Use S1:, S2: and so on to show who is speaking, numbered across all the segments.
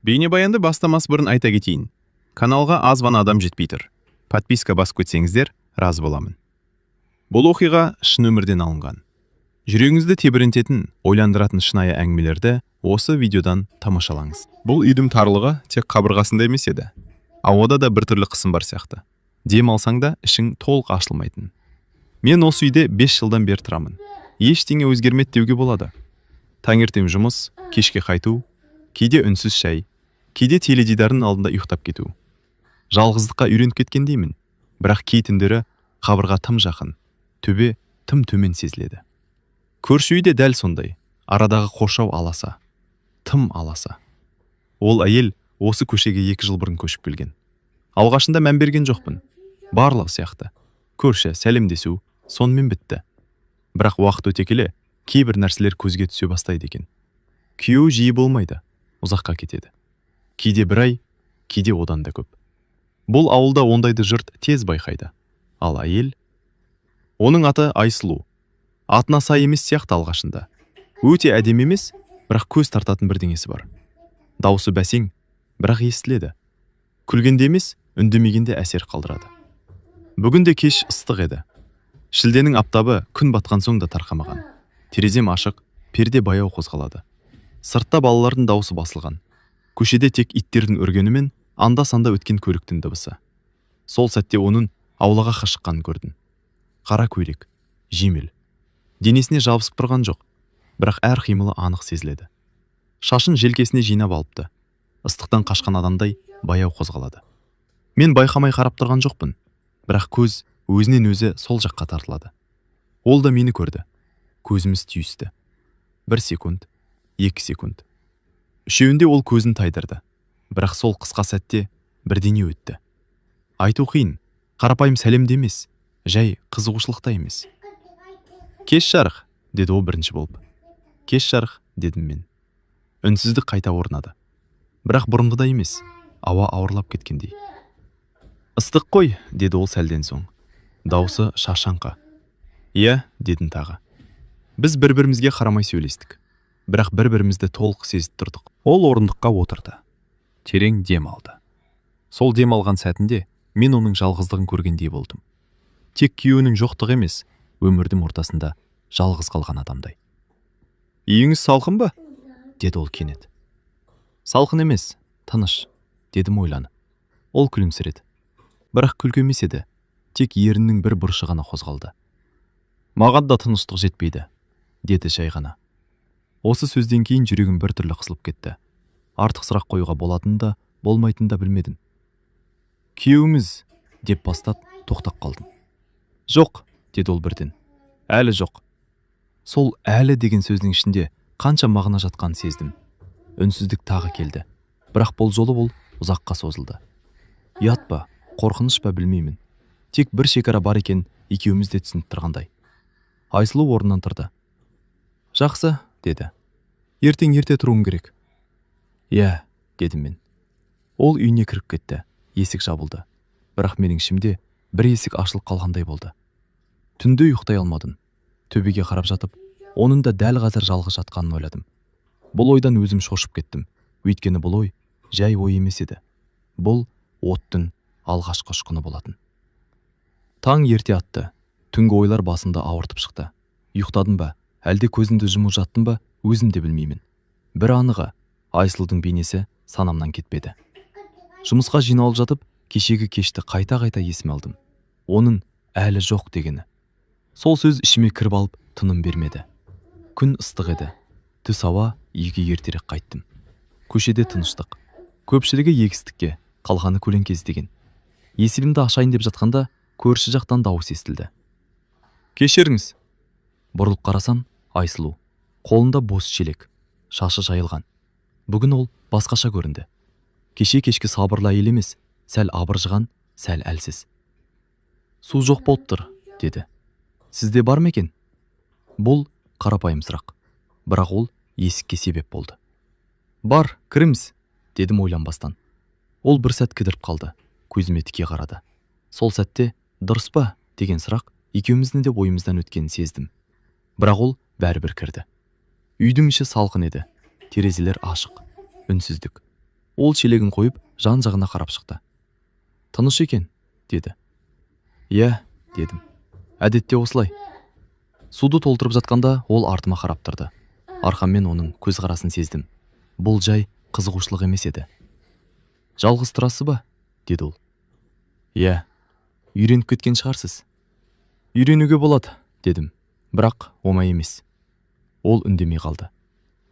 S1: Бейнебаянды бастамас бұрын айта кетейін. Каналға аз ғана адам жетпей тұр. Подписка басып кетсеңіздер, разы боламын. Бұл оқиға шын өмірден алынған. Жүрегіңізді тебірентетін, ойландыратын шынайы әңгімелерді осы видеодан тамашалаңыз. Бұл үйдің тарлығы тек қабырғасында емес еді. Ауада да біртүрлі қысым бар сияқты. Дем алсаң да ішің толық ашылмайтын. Мен осы үйде 5 жылдан бері тұрамын. Ештеңе өзгермеді деуге болады. Таңертең жұмыс, кешке қайту, кейде үнсіз шай, кейде теледидардың алдында ұйықтап кету. Жалғыздыққа үйреніп кеткендеймін, бірақ кей түндері қабырға тым жақын, төбе тым төмен сезіледі. Көрші үйде дәл сондай, арадағы қоршау аласа, тым аласа. Ол әйел осы көшеге 2 жыл бұрын көшіп келген. Алғашында мән берген жоқпын. Барлығы сияқты. Көрші, сәлемдесу, сонымен бітті. Бірақ уақыт өте келе, кейбір нәрселер көзге түсе бастайды екен. Күйеуі жиі болмайды, ұзаққа кетеді. Кейде 1 ай, кейде одан да көп. Бұл ауылда ондайды жұрт тез байқайды. Ал әйел? Оның аты Айсұлу. Атына сай емес сияқты алғашында. Өте әдемі емес, бірақ көз тартатын бірдеңесі бар. Даусы бәсең, бірақ естіледі. Күлгенде емес, үндемегенде әсер қалдырады. Бүгін де кеш ыстық еді. Шілденің аптабы күн батқан соң да тарқамаған. Терезем ашық, перде баяу қозғалады. Сыртта балалардың даусы басылған. Көшеде тек иттердің үргені мен анда-санда өткен көліктің дыбысы. Сол сәтте оның аулаға шыққанын көрдім. Қара көйлек, жеңіл. Денесіне жабысып тұрған жоқ, бірақ әр қимылы анық сезіледі. Шашын желкесіне жинап алыпты. Ыстықтан қашқан адамдай баяу қозғалады. Мен байқамай қарап тұрған жоқпын, бірақ көз өзінен өзі сол жаққа тартылады. Ол да мені көрді. Көзіміз түйісті. 1 секунд, 2 секунд. Үшеуінде ол көзін тайдырды. Бірақ сол қысқа сәтте бірдеңе өтті. Айту қиын, қарапайым сәлемде емес, жай қызығушылықта емес. Кеш жарық, деді ол бірінші болып. Кеш жарық, дедім мен. Үнсіздік қайта орнады. Бірақ бұрынғыдай емес, ауа ауырлап кеткендей. Ыстық қой, деді ол сәлден соң. Даусы шашаңқа. Иә, дедім тағы. Біз бір-бірімізге қарамай сөйлестік. Бірақ бір-бірімізді толық сезіп тұрдық. Ол орындыққа отырды. Терең дем алды. Сол дем алған сәтінде мен оның жалғыздығын көргендей болдым. Тек күйеуінің жоқтығы емес, өмірдің ортасында жалғыз қалған адамдай. Үйіңіз салқын ба? Деді ол кенет. Салқын емес, тыныш, дедім ойланып. Ол күлімсіреді. Бірақ күлкі емес еді, тек еріннің бір бұрышы ғана қозғалды. Маған да тыныштық жетпейді, деді жай ғана. Осы сөзден кейін жүрегім бір түрлі қысылып кетті. Артық сұрақ қоюға болатынын да, болмайтынын да білмедім. Күйеуіміз, деп бастап тоқтап қалдым. Жоқ, деді ол бірден. Әлі жоқ. Сол әлі деген сөздің ішінде қанша мағына жатқанын сездім. Үнсіздік тағы келді. Бірақ бұл жолы ол ұзаққа созылды. Ұят па, қорқыныш па білмеймін. Тек бір шекара бар екен, екеуміз де түсініп тұрғандай. Айсұлу орнынан тұрды. Жақсы, деді. Ертең ерте тұруым керек. Иә, дедім мен. Ол үйіне кіріп кетті. Есік жабылды. Бірақ менің ішімде бір есік ашылып қалғандай болды. Түнде ұйықтай алмадым. Төбеге қарап жатып, оның да дәл қазір жалғыз жатқанын ойладым. Бұл ойдан өзім шошып кеттім. Өйткені бұл ой жай ой емес еді. Бұл оттың алғашқы ұшқыны болатын. Таң ерте атты. Түнгі ойлар басымды ауыртып шықты. Ұйықтадым ба, әлде көзімді жұмып жаттым ба, өзім де білмеймін. Бір анығы, Айсұлудың бейнесі санамнан кетпеді. Жұмысқа жиналып жатып, кешегі кешті қайта-қайта есіме алдым. Оның әлі жоқ дегені. Сол сөз ішіме кіріп алып, тыным бермеді. Күн ыстық еді. Түс ауа, үйге ертерек қайттым. Көшеде тыныштық. Көпшілігі егістікке, қалғаны көлеңке іздеген. Есігімді ашайын деп жатқанда, көрші жақтан дауыс естілді. Кешіріңіз. Бұрылып қарасам, Айсұлу. Қолында бос шелек, шашы жайылған. Бүгін ол басқаша көрінді. Кешкі сабырлы әйел емес, сәл абыржыған, сәл әлсіз. Су жоқ болып тұр, деді. Сізде бар ма екен? Бұл қарапайым сұрақ. Бірақ ол есікке себеп болды. Бар, кіріңіз, дедім ойланбастан. Ол бір сәт кідіріп қалды, көзіме тіке қарады. Сол сәтте дұрыс па деген сұрақ екеуміздің де ойымыздан өткенін сездім. Бірақ ол бәрібір кірді. Үйдің іші салқын еді, терезелер ашық.
S2: Үнсіздік. Ол шелегін қойып жан-жағына қарап шықты. Тыныш екен, деді. Иә, дедім. Әдетте осылай. Суды толтырып жатқанда ол артыма қарап тұрды. Арқаммен оның көзқарасын сездім. Бұл жай қызығушылық емес еді. Жалғыз тұрасыз ба? Деді ол. Иә, үйреніп кеткен шығарсыз. Үйренуге болады, дедім. Бірақ оңай емес. Ол үндемей қалды.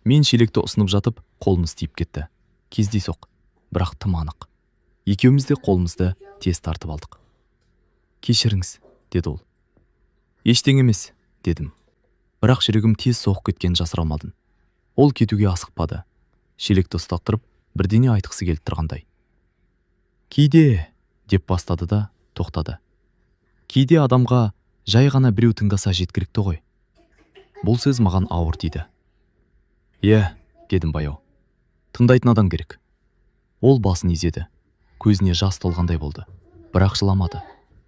S2: Мен шелекті ұсынып жатып, қолымыз тиіп кетті. Кездейсоқ, бірақ тым анық. Екеуміз де қолымызды тез тартып алдық. Кешіріңіз, деді ол. Ештеңе емес, дедім. Бірақ жүрегім тез соғып кеткенін жасыра алмадым. Ол кетуге асықпады. Шелекті ұстап тұрып, бірдеңе айтқысы келіп тұрғандай. Кейде, деп бастады да тоқтады. Кейде адамға жай ғана біреу тыңдаса жеткілікті ғой. Бұл сөз маған ауыр тиді. Иә, дедім баяу. Тыңдайтын адам керек. Ол басын изеді. Көзіне жас толғандай болды. Бірақ жыламады.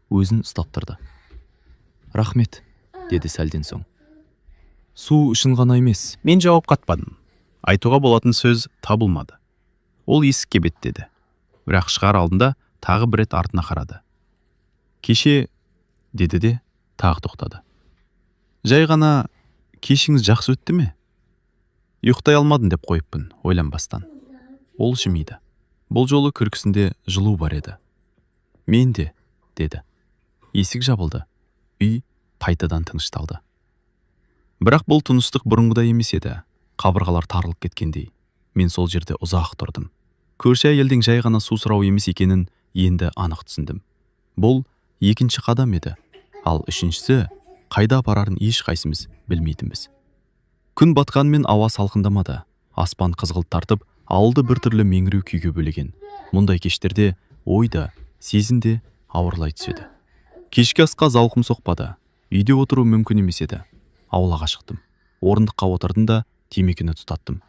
S2: Өзін ұстап тұрды. Рахмет, деді сәлден соң. Су үшін ғана емес.
S1: Мен жауап қатпадым. Айтуға болатын сөз табылмады. Ол есікке беттеді. Бірақ шығар алдында тағы бір рет артына қарады. Кеше, деді де тағы тоқтады. Жай ғана кешіңіз жақсы өтті ме? Ұйықтай алмадым деп қойыппын, ойланбастан. Ол жымиды. Бұл жолы күлкісінде жылу бар еді. Мен де, деді. Есік жабылды. Үй қайтадан тынышталды. Бірақ бұл тыныштық бұрынғыдай емес еді. Қабырғалар тарылып кеткендей. Мен сол жерде ұзақ тұрдым. Көрші әйелдің жай ғана су сұрау емес екенін енді анық түсіндім. Бұл екінші қадам еді. Ал үшіншісі қайда апарарын ешқайсымыз білмейтінбіз. Күн батқанмен ауа салқындамады. Аспан қызғылт тартып, ауылды біртүрлі меңіреу күйге бөлеген. Мұндай кештерде ой да, сезім де ауырлай түседі. Кешкі асқа зауқым соқпады. Үйде отыру мүмкін емес еді. Аулаға шықтым. Орындыққа отырдым да темекіні тұтаттым.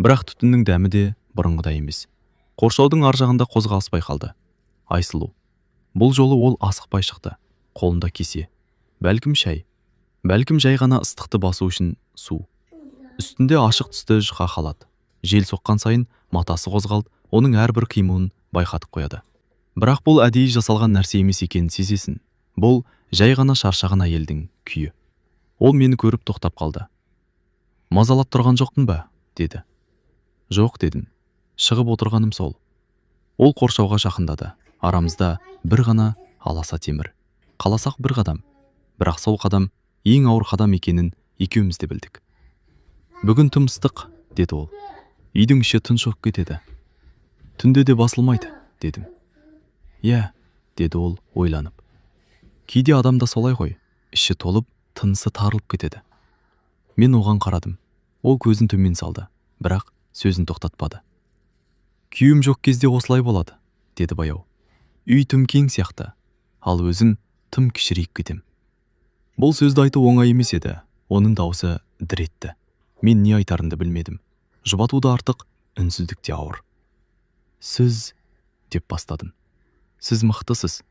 S1: Бірақ түтіннің дәмі де бұрынғыдай емес. Қоршаудың ар жағында қозғалыс байқалды. Айсұлу. Бұл жолы ол асықпай шықты. Қолында кесе. Бәлкім шай. Бәлкім жай ғана ыстықты басу үшін су. Үстінде ашық түсті жұқа халат. Жел соққан сайын матасы қозғалып, оның әрбір қимылын байқатып қояды. Бірақ бұл әдейі жасалған нәрсе емес екенін сезесің. Бұл жай ғана шаршаған әйелдің күйі. Ол мені көріп тоқтап қалды. Мазалап тұрған жоқпын ба? Деді. Жоқ, дедім. Шығып отырғаным сол. Ол қоршауға жақындады. Арамызда бір ғана аласа темір. Қаласақ бір қадам. Бірақ сол қадам ең ауыр қадам екенін екеуміз де білдік. Бүгін тым ыстық, деді ол. Үйдің іші тұншығып кетеді. Түнде де басылмайды, дедім. Иә, деді ол ойланып. Кейде адамда солай ғой, іші толып, тынысы тарылып кетеді. Мен оған қарадым. Ол көзін төмен салды, бірақ сөзін тоқтатпады. Күйім жоқ кезде осылай болады, деді баяу. Үй тым кең сияқты, ал өзім тым кішірейіп кетем. Бұл сөзді айту оңай емес еді. Оның даусы дір етті. Мен не айтарымды білмедім. Жұбатуды артық, үнсіздікте ауыр. Сіз, деп бастадым. Сіз мықтысыз.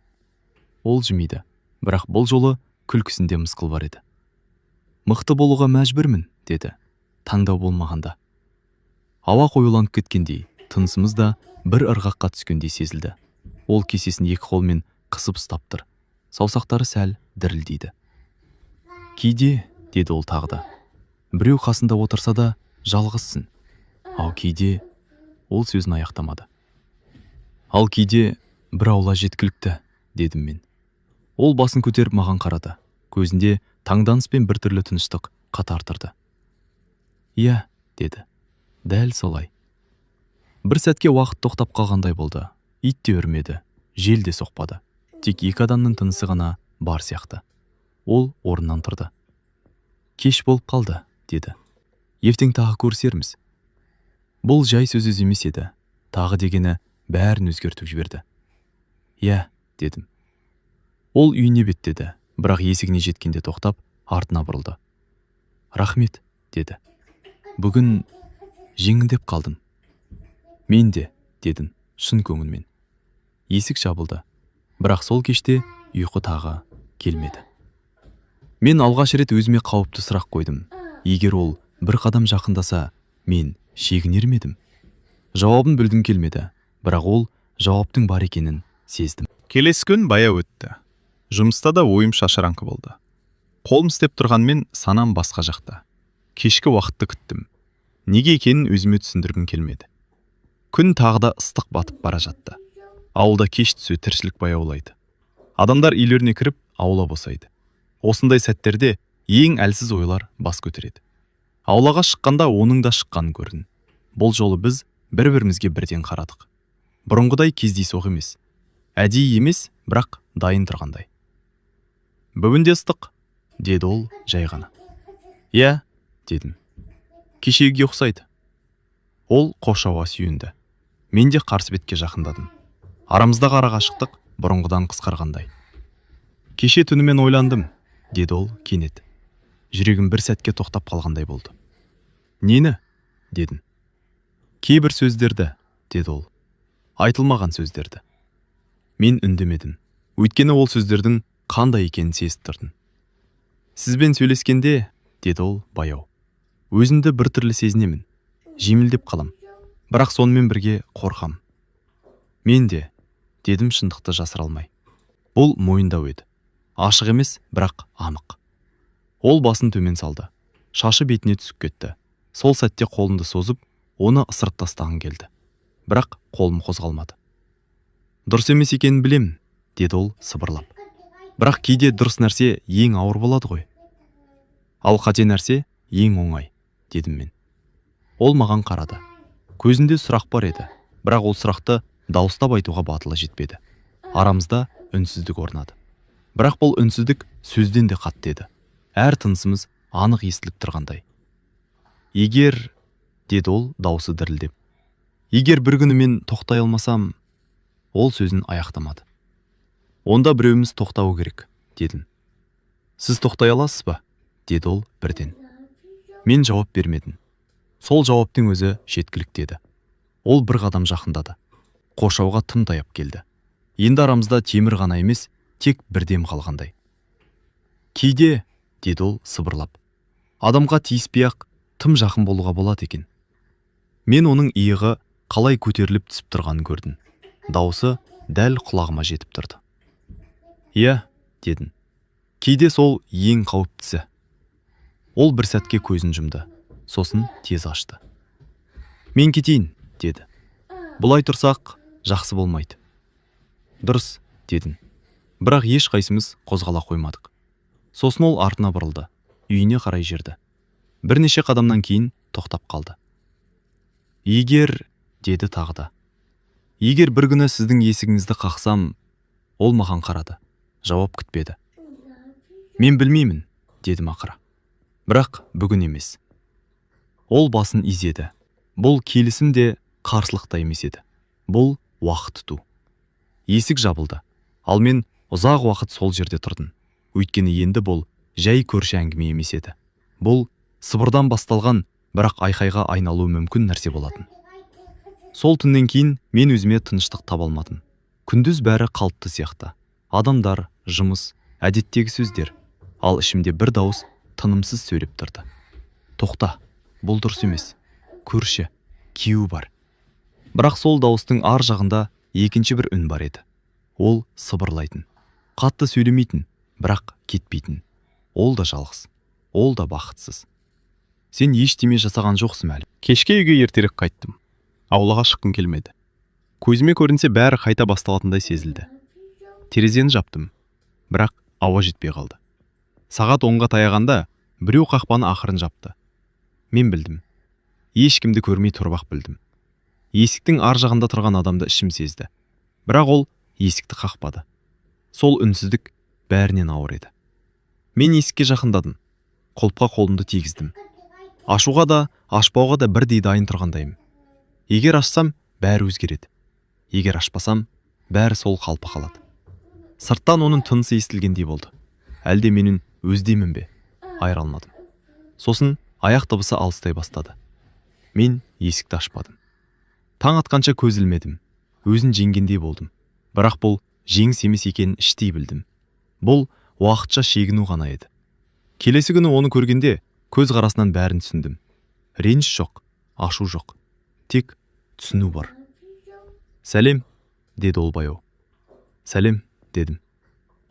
S1: Ол жымиды, бірақ бұл жолы күлкісінде мысқыл бар еді. Мықты болуға мәжбүрмін, деді. Таңдау болмағанда. Ауа қоюланып кеткендей, тынысымыз да бір ырғаққа түскендей сезілді. Ол кесесін екі қолмен қысып ұстап тұр. Саусақтары сәл дірілдейді. Кейде, деді ол тағы да. Біреу қасында отырса да жалғызсың. Ал кейде, ол сөзін аяқтамады. Ал кейде бір аула жеткілікті, дедім мен. Ол басын көтеріп маған қарады. Көзінде таңданыс пен біртүрлі тыныштық қатар тұрды. Иә, деді. Дәл солай. Бір сәтке уақыт тоқтап қалғандай болды. Ит те үрмеді, жел де соқпады. Тек екі адамның тынысы ғана бар сияқты. Ол орнынан тұрды. Кеш болып қалды, деді. Ертең тағы көрісерміз. Бұл жай сөз емес еді. Тағы дегені бәрін өзгертіп жіберді. Иә, дедім. Ол үйіне беттеді, бірақ есігіне жеткенде тоқтап, артына бұрылды. Рахмет, деді. Бүгін жеңілдеп қалдым. Мен де, дедім, шын көңілмен. Есік жабылды, бірақ сол кеште ұйқы тағы келмеді. Мен алғаш рет өзіме қауіпті сұрақ қойдым. Егер ол бір қадам жақындаса, мен шегінер ме едім?
S2: Жауабын білгім келмеді, бірақ ол жауаптың бар екенін сездім.
S1: Келесі күн баяу өтті. Жұмыста да ойым шашыраңқы болды. Қолым істеп тұрғанмен санам басқа жақта. Кешкі уақытты күттім. Неге екенін өзіме түсіндіргім келмеді. Күн тағы да ыстық батып бара жатты. Ауылда кеш түсу тіршілік баяулайды. Адамдар үйлеріне кіріп, аула босайды. Осындай сәттерде ең әлсіз ойлар бас көтереді. Аулаға шыққанда оның да шыққанын көрдім. Бұл жолы біз бір-бірімізге бірден қарадық. Бұрынғыдай кездейсоқ емес. Әдейі емес, бірақ дайын тұрғандай. Бүгін де ыстық, деді ол жай ғана. Иә, дедім. Кешегіге ұқсайды. Ол қоршауға сүйенді. Мен де қарсы бетке жақындадым. Арамыздағы арақашықтық бұрынғыдан қысқарғандай. Кеше түнімен ойландым, деді ол кенет. Жүрегім бір сәтке тоқтап қалғандай болды. Нені? Дедім. Кейбір сөздерді, деді ол. Айтылмаған сөздерді. Мен үндемедім. Өйткені ол сөздердің қандай екенін сезіп тұрдым. Сізбен сөйлескенде, деді ол баяу. Өзімді бір түрлі сезінемін. Жеңілдеп қалам. Бірақ сонымен бірге қорқам. Мен де, дедім шындықты жасыра алмай. Бұл мойындау еді. Ашық емес, бірақ анық. Ол басын төмен салды. Шашы бетіне түсіп кетті. Сол сәтте қолымды созып, оны ысырып тастағым келді. Бірақ қолым қозғалмады. Дұрыс емес екенін білем, деді ол сыбырлап. Бірақ кейде дұрыс нәрсе ең ауыр болады ғой. Ал қате нәрсе ең оңай, дедім мен. Ол маған қарады. Көзінде сұрақ бар еді, бірақ ол сұрақты дауыстап айтуға батылы жетпеді. Арамызда үнсіздік орнады. Бірақ бұл үнсіздік сөзден де қатты еді. Әр тынысымыз анық естіліп тұрғандай. Егер, деді ол дауысы дірілдеп. Егер бір күні мен тоқтай алмасам, ол сөзін аяқтамады. Онда біреуіміз тоқтауы керек, дедім. Сіз тоқтай аласыз ба? Деді ол бірден. Мен жауап бермедім. Сол жауаптың өзі жеткілікті еді. Ол бір қадам жақындады. Қоршауға тым таяп келді. Енді арамызда темір ғана емес, тек бірдем қалғандай. Кейде, деді ол сыбырлап, адамға тиіспей-ақ тым жақын болуға болады екен. Мен оның иығы қалай көтеріліп түсіп тұрғанын көрдім. Дауысы дәл құлағыма жетіп тұрды. Иә, дедім. Кейде сол ең қауіптісі. Ол бір сәтке көзін жұмды. Сосын тез ашты. Мен кетейін, деді. Бұлай тұрсақ, жақсы болмайды. Дұрыс, дедім. Бірақ еш қайсымыз қозғала қоймадық. Сосын ол артына бұрылды. Үйіне қарай жүрді. Бірнеше қадамнан кейін тоқтап қалды. Егер, деді тағы да. Егер бір күні сіздің есігіңізді қақсам, ол маған қарады. Жауап күтпеді. Мен білмеймін, дедім ақыра. Бірақ бүгін емес. Ол басын изеді. Бұл келісім де қарсылық та емес еді. Бұл уақыт тұту. Есік жабылды. Ал мен ұзақ уақыт сол жерде тұрдым. Өйткені енді бұл жай көрші әңгіме емес еді. Бұл сыбырдан басталған, бірақ айқайға айналуы мүмкін нәрсе болатын. Сол түннен кейін мен өзіме тыныштық таба алмадым. Күндіз бәрі қалыпты сияқты. Адамдар, жұмыс, әдеттегі сөздер. Ал ішімде бір дауыс тынымсыз сөйлеп тұрды. Тоқта, бұл дұрыс емес. Көрші, күйеу бар. Бірақ сол дауыстың ар жағында екінші бір үн бар еді. Ол сыбырлайтын. Қатты сөйлемейтін, бірақ кетпейтін. Ол да жалғыз. Ол да бақытсыз. Сен ештеме жасаған жоқсың әлі. Кешке үйге ертерек қайттым. Аулаға шыққым келмеді. Көзіме көрінсе бәрі қайта басталатындай сезілді. Терезені жаптым, бірақ ауа жетпей қалды. Сағат 10-ға таяғанда біреу қақпаны ақырын жапты. Мен білдім. Ешкімді көрмей тұрып-ақ білдім. Есіктің ар жағында тұрған адамды ішім сезді. Бірақ ол есікті қақпады. Сол үнсіздік бәрінен ауыр еді. Мен есікке жақындадым. Құлыпқа қолымды тигіздім. Ашуға да, ашпауға да бірдей дайын тұрғандаймын. Егер ашсам, бәрі өзгереді. Егер ашпасам, бәрі сол қалпы қалады. Сырттан оның тынысы естілгендей болды. Әлде менің өздеймін бе? Айыра алмадым. Сосын аяқ дыбысы алыстай бастады. Мен есікті ашпадым. Таң атқанша көз ілмедім. Өзін жеңгендей болдым. Бірақ бұл жеңіс емес екенін іштей білдім. Бұл уақытша шегіну ғана еді. Келесі күні оны көргенде көз қарасынан бәрін түсіндім. Реніш жоқ, ашу жоқ. Тек
S2: түсіну бар. Сәлем, деді ол баяу. Сәлем, дедім.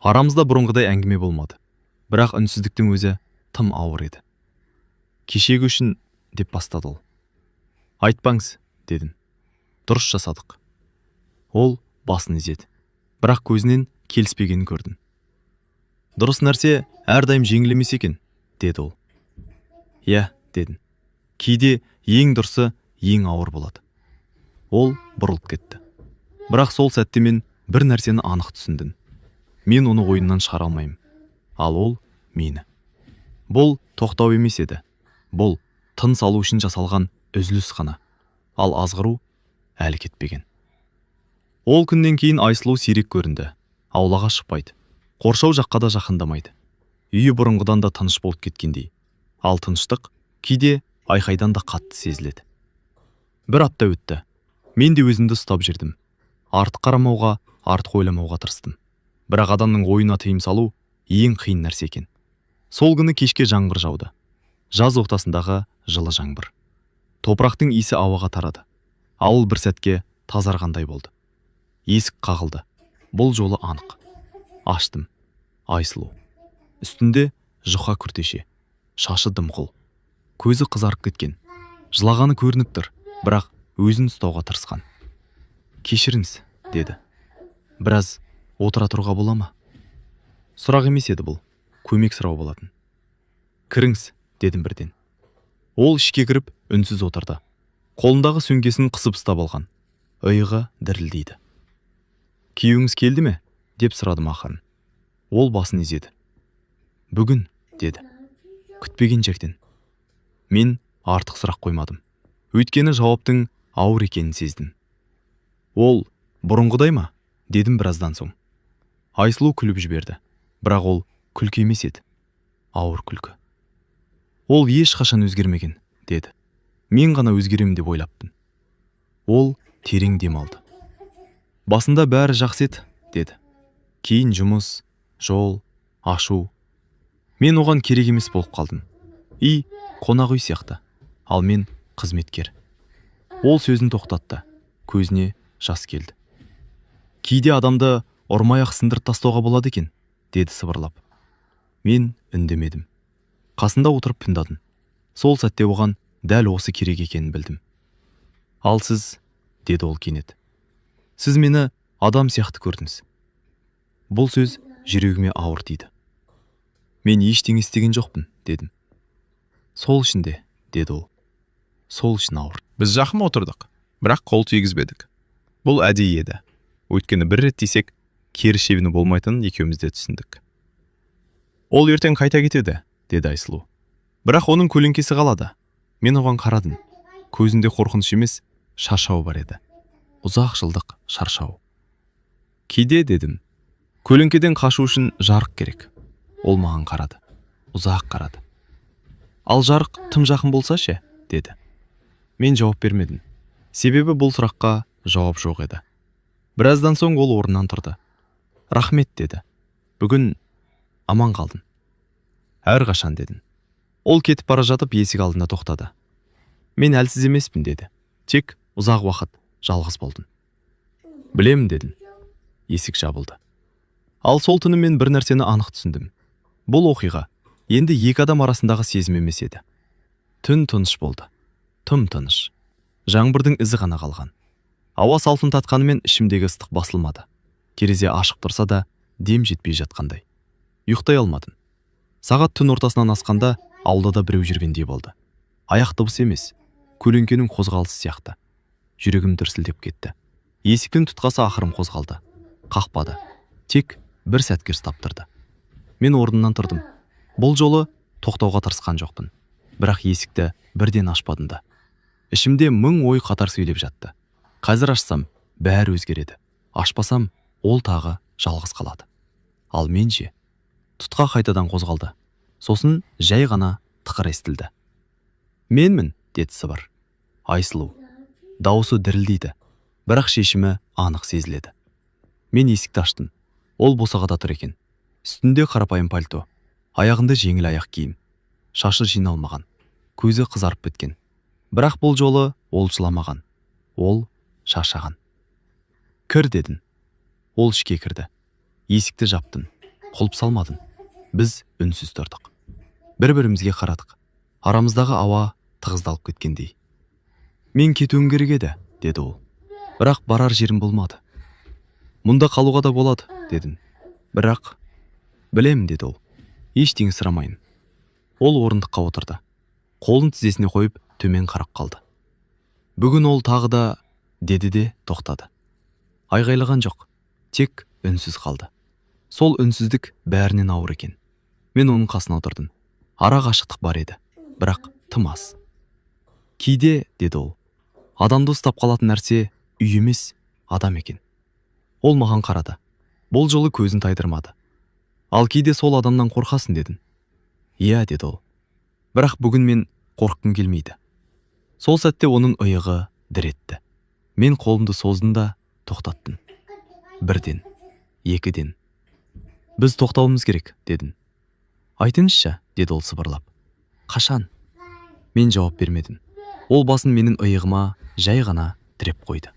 S2: Арамызда бұрынғыдай әңгіме болмады. Бірақ үнсіздіктің өзі тым ауыр еді. Кешегі үшін деп бастады ол. Айтпаңыз, дедім. Дұрыс жасадық. Ол басын изеді. Бірақ көзінен келіспегенін көрдім. Дұрыс нәрсе әрдайым жеңіл емес екен, деді ол. Иә, дедім. Кейде ең дұрысы ең ауыр болады. Ол бұрылып кетті. Бірақ сол сәтте мен бір нәрсені анық түсіндім. Мен оны ойымнан шығара алмаймын. Ал ол мені. Бұл тоқтау емес еді. Бұл тыныс алу үшін жасалған үзіліс қана. Ал азғыру әлі кетпеген. Ол күннен кейін Айсұлу сирек көрінді. Аулаға шықпайды. Қоршау жаққа да жақындамайды. Үйі бұрынғыдан да тыныш болып кеткендей. Ал тыныштық кейде айқайдан да қатты сезіледі. Бір апта өтті. Мен де өзімді ұстап жүрдім. Артық қарамауға, артық ойламауға тырыстым. Бірақ адамның ойына тыйым салу ең қиын нәрсе екен. Сол күні кешке жаңбыр жауды. Жаз ортасындағы жылы жаңбыр. Топырақтың иісі ауаға тарады. Ауыл бір сәтке тазарғандай болды. Есік қағылды. Бұл жолы анық. Аштым. Айсұлу. Үстінде жұқа күртеше. Шашы дымқыл. Көзі қызарып кеткен. Жылағаны көрініп тұр, бірақ өзін ұстауға тырысқан. Кешіріңіз, деді. Біраз отыра тұруға бола ма? Сұрақ емес еді бұл. Көмек сұрау болатын. Кіріңіз, дедім бірден. Ол ішке кіріп үнсіз отырды. Қолындағы сөмкесін қысып ұстап алған. Иығы дірілдейді. Күйеуіңіз келді ме? Деп сұрадым ақырын. Ол басын изеді. Бүгін, деді. Күтпеген жерден. Мен артық сұрақ қоймадым. Өйткені жауаптың ауыр екенін сездім. Ол бұрынғыдай ма? Дедім біраздан соң. Айсұлу күліп жіберді. Бірақ ол күлкі емес еді. Ауыр күлкі. Ол ешқашан өзгермеген, деді. Мен ғана өзгерем деп ойлаппын. Ол терең демалды. Басында бәрі жақсы еді, деді. Кейін жұмыс, жол, ашу. Мен оған керек емес болып қалдым. Қонақ үй сияқты. Ал мен қызметкер. Ол сөзін тоқтатты. Көзіне жас келді. Кейде адамды ұрмай-ақ сындырып тастауға болады екен, деді сыбырлап. Мен үндемедім. Қасында отырып тыңдадым. Сол сәтте оған дәл осы керек екенін білдім. Ал сіз, деді ол кенет. Сіз мені адам сияқты көрдіңіз. Бұл сөз жүрегіме ауыр тиді. Мен ештеңе істеген жоқпын, дедім. Сол үшін де, деді ол. Сол үшін ауыр.
S1: Біз жақын отырдық, бірақ қол тигізбедік. Бұл әдейі еді. Өйткені бір рет десек, кері шебіні болмайтынын екеуміз де түсіндік. Ол ертең қайта кетеді, деді Айсұлу. Бірақ оның көлеңкесі қалады. Мен оған қарадым. Көзінде қорқыныш емес, шаршау бар еді. Ұзақ жылдық шаршау. Кейде, дедім, көлеңкеден қашу үшін жарық керек. Ол маған қарады. Ұзақ қарады. Ал жарық тым жақын болса ше, деді. Мен жауап бермедім. Себебі бұл сұраққа жауап жоқ еді. Біраздан соң ол орнынан тұрды. Рахмет, деді. Бүгін аман қалдым. Әрқашан, дедім. Ол кетіп бара жатып есік алдында тоқтады. Мен әлсіз емеспін, деді. Тек ұзақ уақыт жалғыз болдым. Білемін, дедім. Есік жабылды. Ал сол түні мен бір нәрсені анық түсіндім. Бұл оқиға енді екі адам арасындағы сезім емес еді. Түн тыныш болды. Тым тыныш. Жаңбырдың ізі ғана қалған. Ауа салқын татқанымен ішімдегі ыстық басылмады. Терезе ашық тұрса да дем жетпей жатқандай. Ұйықтай алмадым. Сағат түн ортасынан асқанда аулада біреу жүргендей болды. Аяқ дыбыс емес, көлеңкенің қозғалысы сияқты. Жүрегім дүрсілдеп кетті. Есіктің тұтқасы ақырым қозғалды. Қақпады. Тек бір сәтке ұстап тұрды. Мен орнымнан тұрдым. Бұл жолы тоқтауға тырысқан жоқпын. Бірақ есікті бірден ашпадым да. Ішімде мың ой қатар сөйлеп жатты. Қазір ашсам, бәрі өзгереді. Ашпасам, ол тағы жалғыз қалады. Ал менше, тұтқа қайтадан қозғалды. Сосын жай ғана тықыр естілді. Менмін, деді сыбыр. Айсұлу. Дауысы дірілдейді, бірақ шешімі анық сезіледі. Мен есікті аштым. Ол босағада тұр екен. Үстінде қарапайым пальто, аяғында жеңіл аяқ киім. Шашы жиналмаған, көзі қызарып біткен. Бірақ бұл жолы ол жыламаған.
S2: ол шаршаған. Кір дедін. Ол ішке кірді. Есікті жаптын, құлып салмадын. Біз үнсіз тұрдық. Бір-бірімізге қарадық. Арамыздағы ауа тығыздалып кеткендей. Мен кетуім керек еді, деді ол. Бірақ барар жерім болмады. Мұнда қалуға да болады, дедім. Бірақ білем, деді ол. Ештеңе сұрамайын. Ол орындыққа отырды. Қолын тізесіне қойып төмен қарап қалды. Бүгін ол тағы да, деді де тоқтады. Айғайлаған жоқ, тек үнсіз қалды. Сол үнсіздік бәрінен ауыр екен. Мен оның қасына отырдым. Ара қашықтық бар еді, бірақ тым аз. Кейде, деді ол, адамды ұстап қалатын нәрсе үй емес, адам екен. Ол маған қарады. Бұл жолы көзін тайдырмады. Ал кейде сол адамнан қорқасың, дедім. Иә, деді ол. Бірақ бүгін мен қорққым келмейді. Сол сәтте оның иығы дір етті. Мен қолымды создым да тоқтаттым. Бірден, екіден. Біз тоқтауымыз керек, дедім. Айтыңызшы, деді ол сыбырлап. Қашан? Мен жауап бермедім. Ол басын менің иығыма жай ғана тіреп қойды.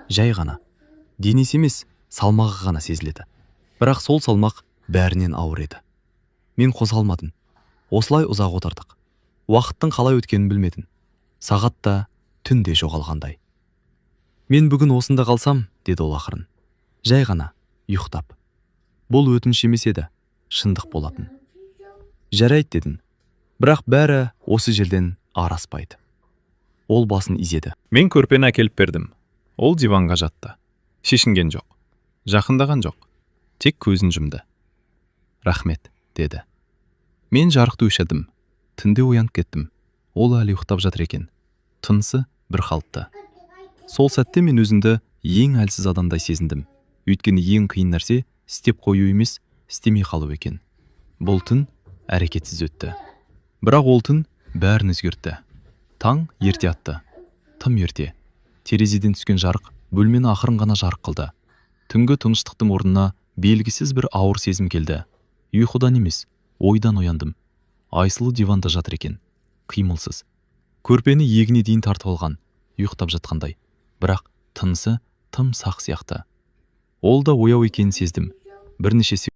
S2: Жай ғана. Денесі емес, салмағы ғана сезіледі. Бірақ сол салмақ бәрінен ауыр еді. Мен қозғалмадым. Осылай ұзақ отырдық. Уақыттың қалай өткенін білмедім. Сағат та түн де жоғалғандай. Мен бүгін осында қалсам, деді ол ақырын. Жай ғана, ұйықтап. Бұл өтініш емес еді, шындық болатын. Жарайды, дедім. Бірақ бәрі осы жерден араспайды. Ол басын изеді.
S1: Мен көрпені әкеліп бердім. Ол диванға жатты. Шешінген жоқ. Жақындаған жоқ. Тек көзін жұмды. Рахмет, деді. Мен жарықты өшірдім. Түнде оянып кеттім. Ол әлі ұйықтап жатыр екен. Тынысы бір қалыпты. Сол сәтте мен өзімді ең әлсіз адамдай сезіндім. Өйткені ең қиын нәрсе істеп қою емес, істемей қалу екен. Бұл түн әрекетсіз өтті. Бірақ ол түн бәрін өзгертті. Таң ерте атты. Тым ерте. Терезеден түскен жарық бөлмені ақырын ғана жарық қылды. Түнгі тыныштықтың орнына белгісіз бір ауыр сезім келді. Ұйқыдан емес, ойдан ояндым. Айсылу диванда жатыр екен. Қимылсыз. Көрпені иегіне дейін тартып алған, ұйықтап жатқандай. Бірақ тынысы тым сақ сияқты. Ол да ояу екенін сездім. Бірнеше